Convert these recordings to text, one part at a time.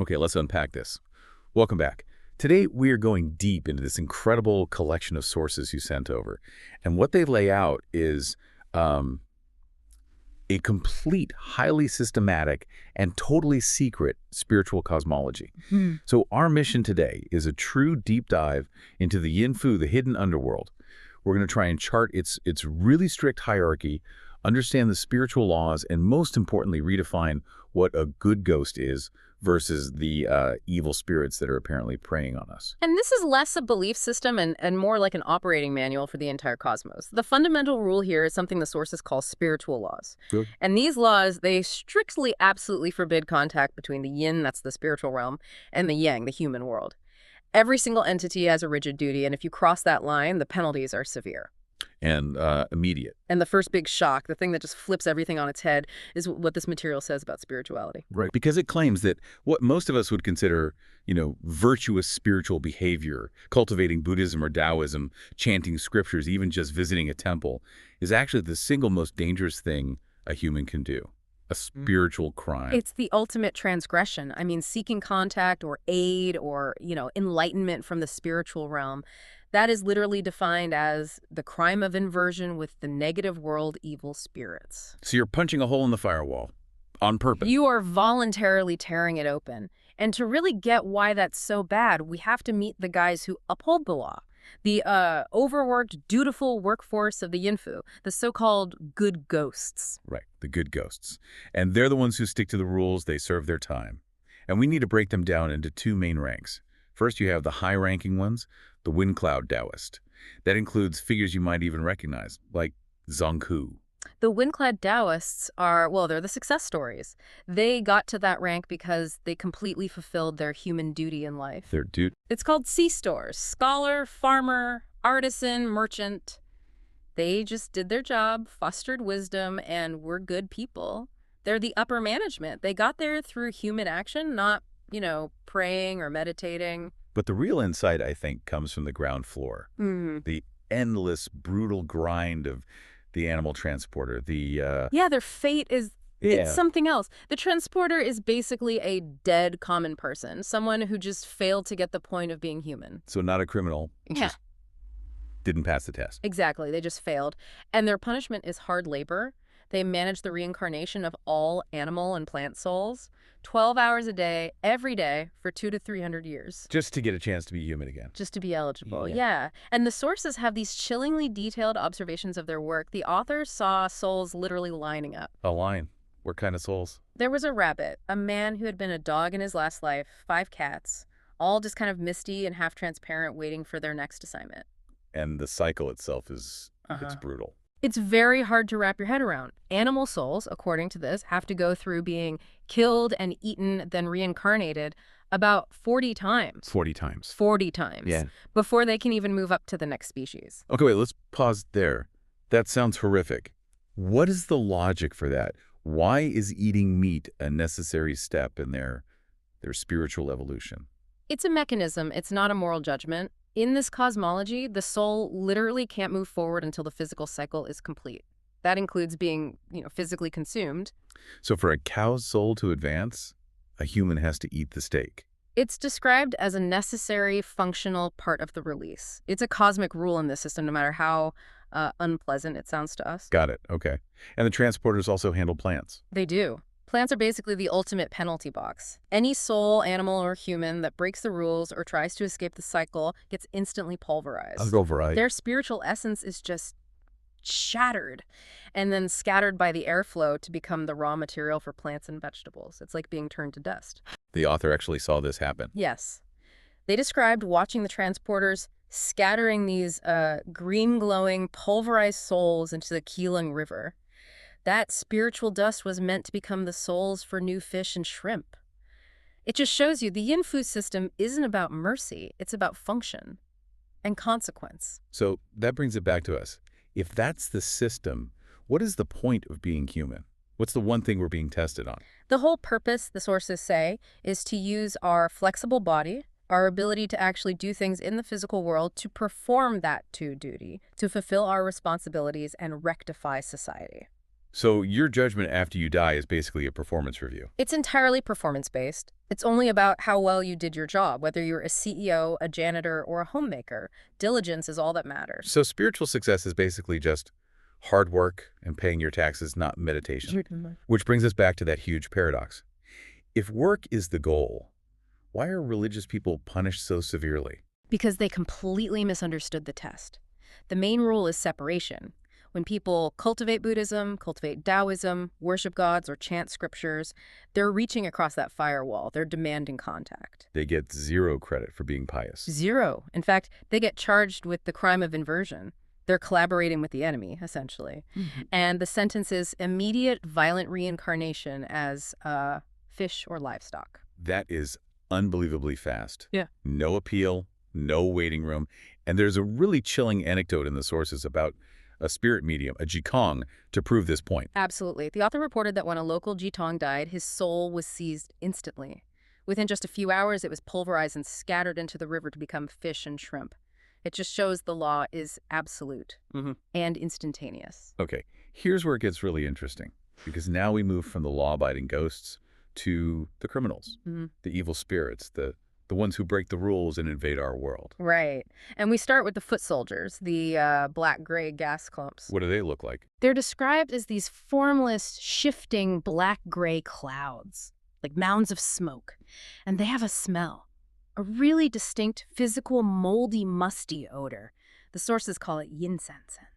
Okay, let's unpack this. Welcome back. Today, we are going deep into this incredible collection of sources you sent over. And what they lay out is um, a complete, highly systematic, and totally secret spiritual cosmology. So our mission today is a true deep dive into the Yin Fu, the hidden underworld. We're going to try and chart its really strict hierarchy, understand the spiritual laws, and most importantly, redefine what a good ghost is versus the evil spirits that are apparently preying on us. And this is less a belief system and more like an operating manual for the entire cosmos. The fundamental rule here is something the sources call spiritual laws. Good. And these laws, they strictly, absolutely forbid contact between the yin, that's the spiritual realm, and the yang, the human world. Every single entity has a rigid duty, and if you cross that line, the penalties are severe. And immediate. And the first big shock, the thing that just flips everything on its head, is what this material says about spirituality. Right. Because it claims that what most of us would consider, virtuous spiritual behavior, cultivating Buddhism or Taoism, chanting scriptures, even just visiting a temple, is actually the single most dangerous thing a human can do. A spiritual crime. It's the ultimate transgression. I mean, seeking contact or aid or, enlightenment from the spiritual realm. That is literally defined as the crime of inversion with the negative world evil spirits. So you're punching a hole in the firewall on purpose. You are voluntarily tearing it open. And to really get why that's so bad, we have to meet the guys who uphold the law. The overworked, dutiful workforce of the Yin Fu, the so-called good ghosts. Right, the good ghosts. And they're the ones who stick to the rules, they serve their time. And we need to break them down into two main ranks. First, you have the high-ranking ones, the Wind Cloud Taoist. That includes figures you might even recognize, like Zhong Kui. The Wind-clad Taoists are, well, they're the success stories. They got to that rank because they completely fulfilled their human duty in life. Their duty? It's called C-stores. Scholar, farmer, artisan, merchant. They just did their job, fostered wisdom, and were good people. They're the upper management. They got there through human action, not, praying or meditating. But the real insight, I think, comes from the ground floor. The endless, brutal grind of the animal transporter. Yeah, their fate is it's something else. The transporter is basically a dead common person, someone who just failed to get the point of being human. So not a criminal. Just didn't pass the test. Exactly. They just failed. And their punishment is hard labor. They manage the reincarnation of all animal and plant souls, 12 hours a day, every day, for 200 to 300 years. Just to get a chance to be human again. Just to be eligible, yeah. And the sources have these chillingly detailed observations of their work. The authors saw souls literally lining up. A line. What kind of souls? There was a rabbit, a man who had been a dog in his last life, 5 cats, all just kind of misty and half-transparent, waiting for their next assignment. And the cycle itself is it's brutal. It's very hard to wrap your head around. Animal souls, according to this, have to go through being killed and eaten, then reincarnated about 40 times. 40 times. 40 times. Yeah. Before they can even move up to the next species. Okay, wait, let's pause there. That sounds horrific. What is the logic for that? Why is eating meat a necessary step in their spiritual evolution? It's a mechanism. It's not a moral judgment. In this cosmology, the soul literally can't move forward until the physical cycle is complete. That includes being, physically consumed. So for a cow's soul to advance, a human has to eat the steak. It's described as a necessary, functional part of the release. It's a cosmic rule in this system, no matter how unpleasant it sounds to us. Got it. Okay. And the transporters also handle plants. They do. Plants are basically the ultimate penalty box. Any soul, animal, or human that breaks the rules or tries to escape the cycle gets instantly pulverized. I'll go right. Their spiritual essence is just shattered and then scattered by the airflow to become the raw material for plants and vegetables. It's like being turned to dust. The author actually saw this happen. Yes. They described watching the transporters scattering these green-glowing, pulverized souls into the Keeling River. That spiritual dust was meant to become the souls for new fish and shrimp. It just shows you the Yin Fu system isn't about mercy. It's about function and consequence. So that brings it back to us. If that's the system, what is the point of being human? What's the one thing we're being tested on? The whole purpose, the sources say, is to use our flexible body, our ability to actually do things in the physical world, to perform that duty, to fulfill our responsibilities and rectify society. So your judgment after you die is basically a performance review. It's entirely performance-based. It's only about how well you did your job, whether you're a CEO, a janitor, or a homemaker. Diligence is all that matters. So spiritual success is basically just hard work and paying your taxes, not meditation. Which brings us back to that huge paradox. If work is the goal, why are religious people punished so severely? Because they completely misunderstood the test. The main rule is separation. When people cultivate Buddhism, cultivate Taoism, worship gods, or chant scriptures, they're reaching across that firewall. They're demanding contact. They get zero credit for being pious. Zero. In fact, they get charged with the crime of inversion. They're collaborating with the enemy, essentially. And the sentence is immediate violent reincarnation as fish or livestock. That is unbelievably fast. Yeah. No appeal, no waiting room. And there's a really chilling anecdote in the sources about a spirit medium, a jikong, to prove this point. Absolutely. The author reported that when a local jitong died, his soul was seized instantly. Within just a few hours, it was pulverized and scattered into the river to become fish and shrimp. It just shows the law is absolute and instantaneous. Okay, here's where it gets really interesting, because now we move from the law-abiding ghosts to the criminals, the evil spirits, the ones who break the rules and invade our world. Right. And we start with the foot soldiers, the black-gray gas clumps. What do they look like? They're described as these formless, shifting black-gray clouds, like mounds of smoke. And they have a smell, a really distinct, physical, moldy, musty odor. The sources call it yin sansen.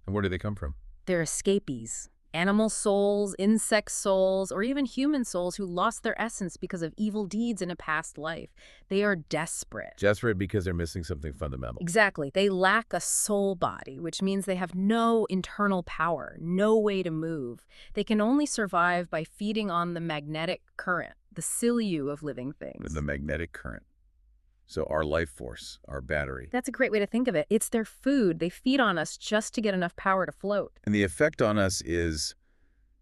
And where do they come from? They're escapees. Animal souls, insect souls, or even human souls who lost their essence because of evil deeds in a past life. They are desperate. Desperate because they're missing something fundamental. Exactly. They lack a soul body, which means they have no internal power, no way to move. They can only survive by feeding on the magnetic current, the sinew of living things. The magnetic current. So our life force, our battery. That's a great way to think of it. It's their food. They feed on us just to get enough power to float. And the effect on us is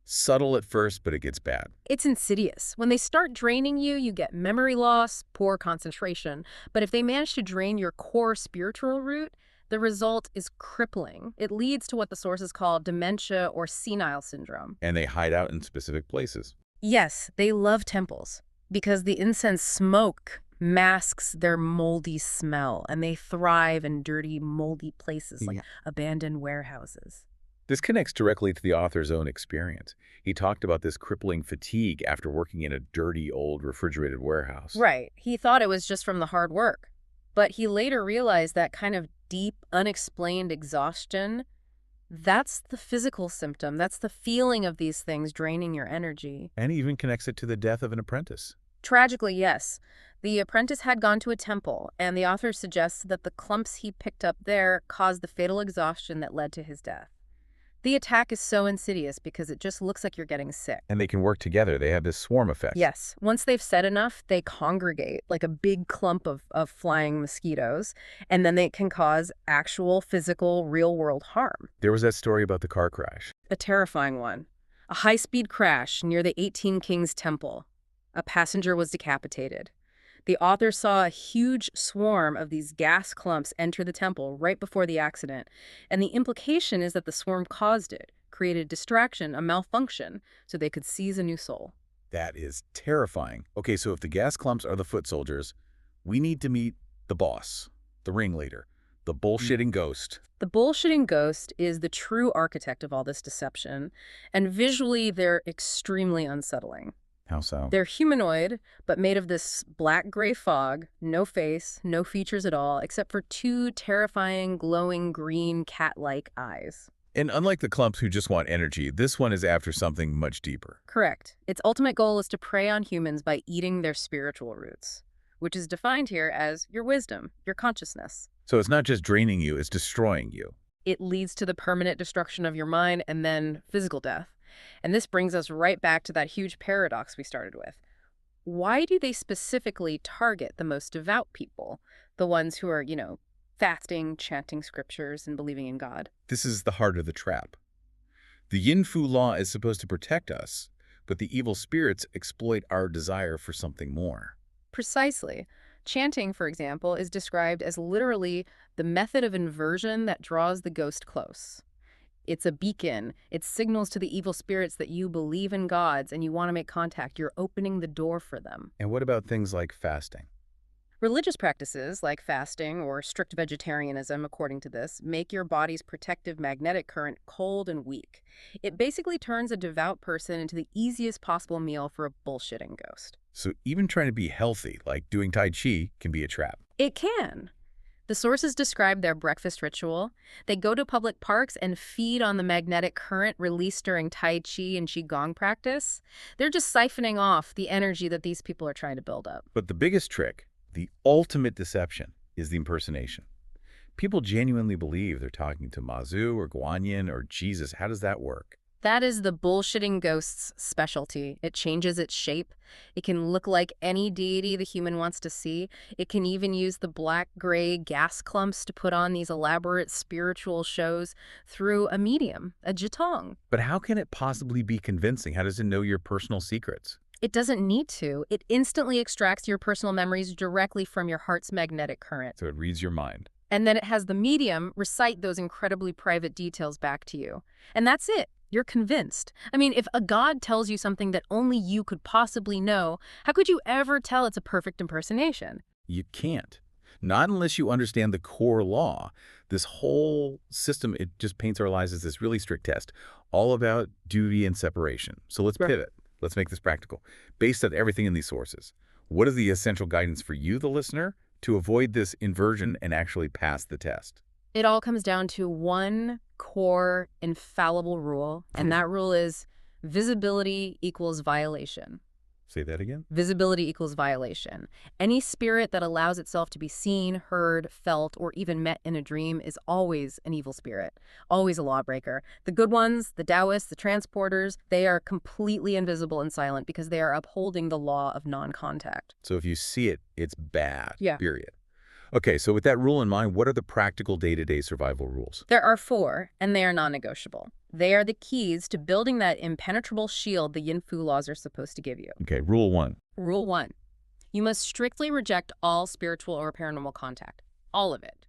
subtle at first, but it gets bad. It's insidious. When they start draining you, you get memory loss, poor concentration. But if they manage to drain your core spiritual root, the result is crippling. It leads to what the sources call dementia or senile syndrome. And they hide out in specific places. Yes, they love temples because the incense smoke masks their moldy smell, and they thrive in dirty, moldy places like abandoned warehouses. This connects directly to the author's own experience. He talked about this crippling fatigue after working in a dirty, old, refrigerated warehouse. Right. He thought it was just from the hard work. But he later realized that kind of deep, unexplained exhaustion, that's the physical symptom. That's the feeling of these things draining your energy. And he even connects it to the death of an apprentice. Tragically, yes. The apprentice had gone to a temple, and the author suggests that the clumps he picked up there caused the fatal exhaustion that led to his death. The attack is so insidious because it just looks like you're getting sick. And they can work together. They have this swarm effect. Yes. Once they've said enough, they congregate like a big clump of flying mosquitoes, and then they can cause actual physical, real-world harm. There was that story about the car crash. A terrifying one. A high-speed crash near the 18 Kings Temple. A passenger was decapitated. The author saw a huge swarm of these gas clumps enter the temple right before the accident, and the implication is that the swarm caused it, created distraction, a malfunction, so they could seize a new soul. That is terrifying. Okay, so if the gas clumps are the foot soldiers, we need to meet the boss, the ringleader, the bullshitting ghost. The bullshitting ghost is the true architect of all this deception, and visually they're extremely unsettling. How so? They're humanoid, but made of this black-gray fog, no face, no features at all, except for two terrifying, glowing green cat-like eyes. And unlike the clumps who just want energy, this one is after something much deeper. Correct. Its ultimate goal is to prey on humans by eating their spiritual roots, which is defined here as your wisdom, your consciousness. So it's not just draining you, it's destroying you. It leads to the permanent destruction of your mind and then physical death. And this brings us right back to that huge paradox we started with. Why do they specifically target the most devout people, the ones who are, fasting, chanting scriptures, and believing in God? This is the heart of the trap. The Yin Fu law is supposed to protect us, but the evil spirits exploit our desire for something more. Precisely. Chanting, for example, is described as literally the method of inversion that draws the ghost close. It's a beacon. It signals to the evil spirits that you believe in gods and you want to make contact. You're opening the door for them. And what about things like fasting? Religious practices like fasting or strict vegetarianism, according to this, make your body's protective magnetic current cold and weak. It basically turns a devout person into the easiest possible meal for a bullshitting ghost. So even trying to be healthy, like doing Tai Chi, can be a trap. It can. The sources describe their breakfast ritual. They go to public parks and feed on the magnetic current released during Tai Chi and Qigong practice. They're just siphoning off the energy that these people are trying to build up. But the biggest trick, the ultimate deception, is the impersonation. People genuinely believe they're talking to Mazu or Guanyin or Jesus. How does that work? That is the bullshitting ghost's specialty. It changes its shape. It can look like any deity the human wants to see. It can even use the black-gray gas clumps to put on these elaborate spiritual shows through a medium, a jitong. But how can it possibly be convincing? How does it know your personal secrets? It doesn't need to. It instantly extracts your personal memories directly from your heart's magnetic current. So it reads your mind. And then it has the medium recite those incredibly private details back to you. And that's it. You're convinced. I mean, if a god tells you something that only you could possibly know, how could you ever tell it's a perfect impersonation? You can't. Not unless you understand the core law. This whole system, it just paints our lives as this really strict test, all about duty and separation. So let's pivot. Let's make this practical. Based on everything in these sources, what is the essential guidance for you, the listener, to avoid this inversion and actually pass the test? It all comes down to one core infallible rule, and that rule is visibility equals violation. Say that again? Visibility equals violation. Any spirit that allows itself to be seen, heard, felt, or even met in a dream is always an evil spirit, always a lawbreaker. The good ones, the Taoists, the transporters, they are completely invisible and silent because they are upholding the law of non-contact. So if you see it, it's bad, Yeah. period. Okay, so with that rule in mind, what are the practical day-to-day survival rules? There are 4, and they are non-negotiable. They are the keys to building that impenetrable shield the Yin Fu laws are supposed to give you. Okay, rule 1. Rule 1. You must strictly reject all spiritual or paranormal contact. All of it.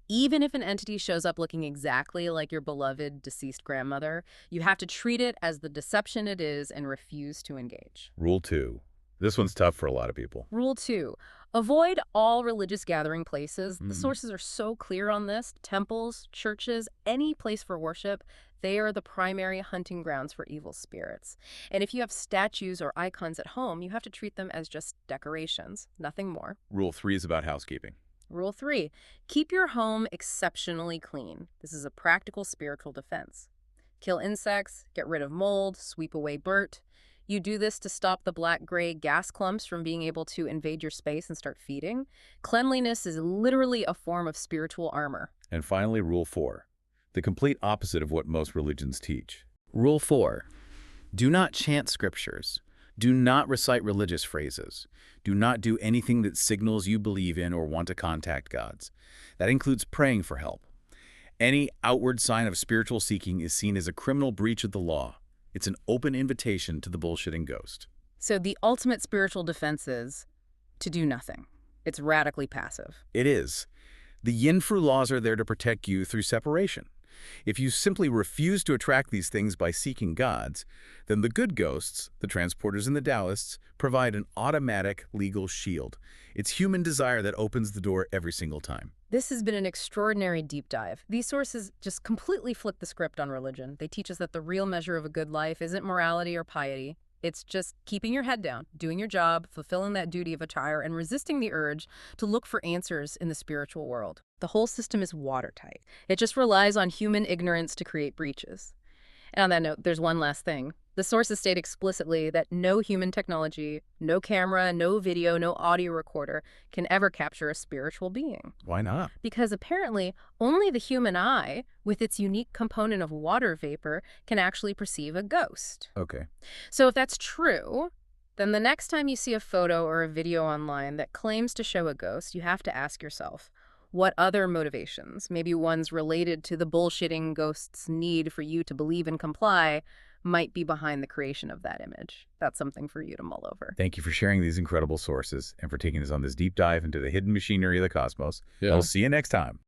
Even if an entity shows up looking exactly like your beloved deceased grandmother, you have to treat it as the deception it is and refuse to engage. Rule 2. This one's tough for a lot of people. Rule 2. Avoid all religious gathering places. The sources are so clear on this. Temples, churches, any place for worship, they are the primary hunting grounds for evil spirits. And if you have statues or icons at home, you have to treat them as just decorations, nothing more. Rule 3 is about housekeeping. Rule 3. Keep your home exceptionally clean. This is a practical spiritual defense. Kill insects, get rid of mold, sweep away dirt. You do this to stop the black-gray gas clumps from being able to invade your space and start feeding. Cleanliness is literally a form of spiritual armor. And finally, rule 4, the complete opposite of what most religions teach. Rule 4. Do not chant scriptures. Do not recite religious phrases. Do not do anything that signals you believe in or want to contact gods. That includes praying for help. Any outward sign of spiritual seeking is seen as a criminal breach of the law. It's an open invitation to the bullshitting ghost. So the ultimate spiritual defense is to do nothing. It's radically passive. It is. The Yin Fu laws are there to protect you through separation. If you simply refuse to attract these things by seeking gods, then the good ghosts, the transporters and the Taoists, provide an automatic legal shield. It's human desire that opens the door every single time. This has been an extraordinary deep dive. These sources just completely flip the script on religion. They teach us that the real measure of a good life isn't morality or piety. It's just keeping your head down, doing your job, fulfilling that duty of attire, and resisting the urge to look for answers in the spiritual world. The whole system is watertight. It just relies on human ignorance to create breaches. And on that note, there's one last thing. The sources state explicitly that no human technology, no camera, no video, no audio recorder can ever capture a spiritual being. Why not? Because apparently only the human eye, with its unique component of water vapor, can actually perceive a ghost. Okay. So if that's true, then the next time you see a photo or a video online that claims to show a ghost, you have to ask yourself, what other motivations, maybe ones related to the bullshitting ghost's need for you to believe and comply, might be behind the creation of that image? That's something for you to mull over. Thank you for sharing these incredible sources and for taking us on this deep dive into the hidden machinery of the cosmos. I'll see you next time.